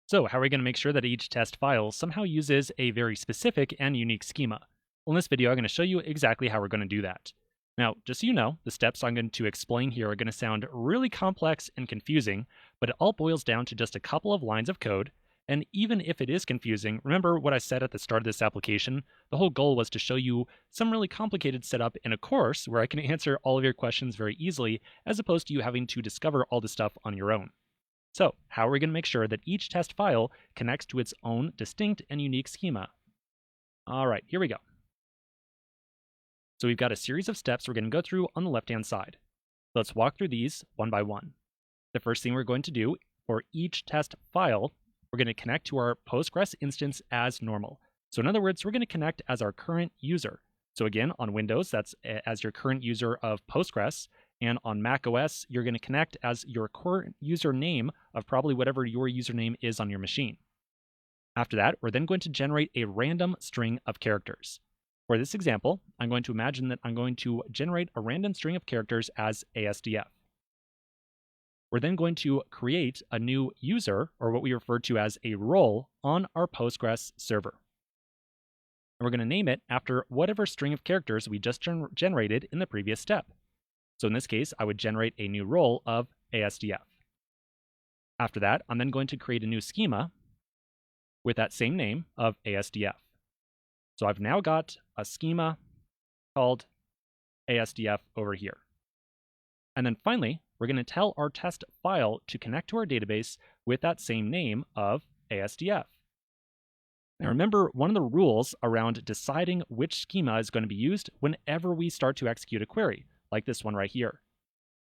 So how are we going to make sure that each test file somehow uses a very specific and unique schema? Well, in this video, I'm going to show you exactly how we're going to do that. Now, just so you know, the steps I'm going to explain here are going to sound really complex and confusing, but it all boils down to just a couple of lines of code. And even if it is confusing, remember what I said at the start of this application? The whole goal was to show you some really complicated setup in a course where I can answer all of your questions very easily, as opposed to you having to discover all this stuff on your own. So, how are we going to make sure that each test file connects to its own distinct and unique schema? All right, here we go. So we've got a series of steps we're going to go through on the left-hand side. Let's walk through these one by one. The first thing we're going to do for each test file, we're going to connect to our Postgres instance as normal. So in other words, we're going to connect as our current user. So again, on Windows, that's as your current user of Postgres. And on Mac OS, you're going to connect as your current username of probably whatever your username is on your machine. After that, we're then going to generate a random string of characters. For this example, I'm going to imagine that I'm going to generate a random string of characters as ASDF. We're then going to create a new user, or what we refer to as a role, on our Postgres server. And we're going to name it after whatever string of characters we just generated in the previous step. So in this case, I would generate a new role of ASDF. After that, I'm then going to create a new schema with that same name of ASDF. So I've now got a schema called ASDF over here. And then finally, we're going to tell our test file to connect to our database with that same name of ASDF. Now remember, one of the rules around deciding which schema is going to be used whenever we start to execute a query, like this one right here.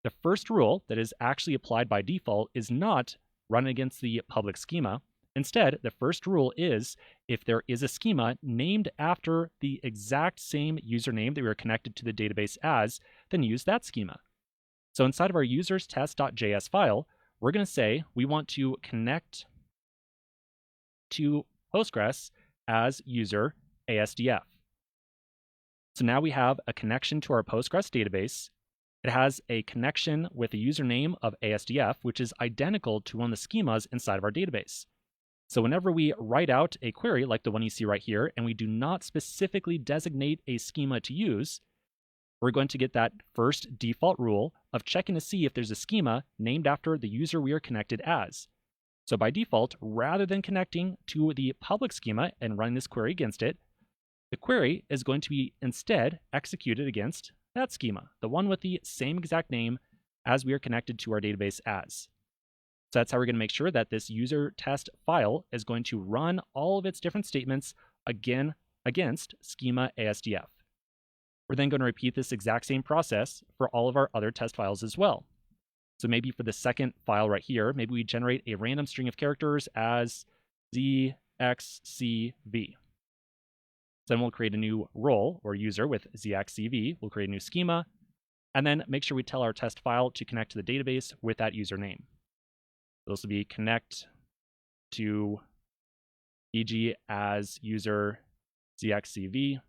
The first rule that is actually applied by default is not run against the public schema. Instead, the first rule is if there is a schema named after the exact same username that we are connected to the database as, then use that schema. So inside of our users test.js file, we're going to say we want to connect to Postgres as user ASDF. So now we have a connection to our Postgres database. It has a connection with a username of ASDF, which is identical to one of the schemas inside of our database. So whenever we write out a query like the one you see right here, and we do not specifically designate a schema to use, we're going to get that first default rule of checking to see if there's a schema named after the user we are connected as. So by default, rather than connecting to the public schema and running this query against it, the query is going to be instead executed against that schema, the one with the same exact name as we are connected to our database as. So that's how we're going to make sure that this user test file is going to run all of its different statements again against schema ASDF. We're then going to repeat this exact same process for all of our other test files as well. So maybe for the second file right here, maybe we generate a random string of characters as 𝑧𝒐𝒊𝒏𝒄𝒆. Then we'll create a new role or user with 𝑧𝒐𝒊𝒏𝒄𝒆. We'll create a new schema, and then make sure we tell our test file to connect to the database with that username. This will be connect to e.g. as user 𝑧𝒐𝒊𝒏𝒄𝒆.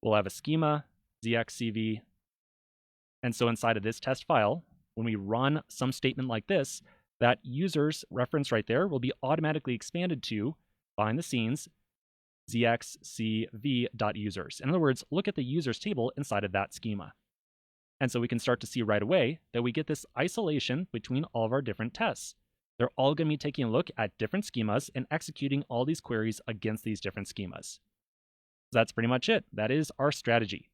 We'll have a schema 𝑧𝒐𝒊𝒏. And so inside of this test file, when we run some statement like this, that user's reference right there will be automatically expanded to, behind the scenes, 𝑧𝒐𝒊𝒏.users. In other words, look at the users table inside of that schema. And so we can start to see right away that we get this isolation between all of our different tests. They're all going to be taking a look at different schemas and executing all these queries against these different schemas. So that's pretty much it. That is our strategy.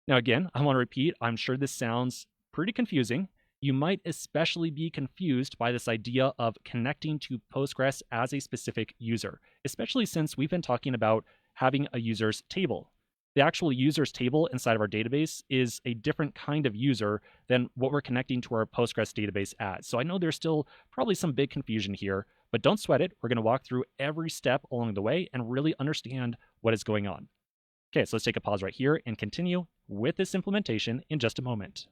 Now again, I want to repeat, I'm sure this sounds pretty confusing. You might especially be confused by this idea of connecting to Postgres as a specific user, especially since we've been talking about having a users table. The actual users table inside of our database is a different kind of user than what we're connecting to our Postgres database as. So I know there's still probably some big confusion here, but don't sweat it. We're going to walk through every step along the way and really understand what is going on. Okay, so let's take a pause right here and continue with this implementation in just a moment.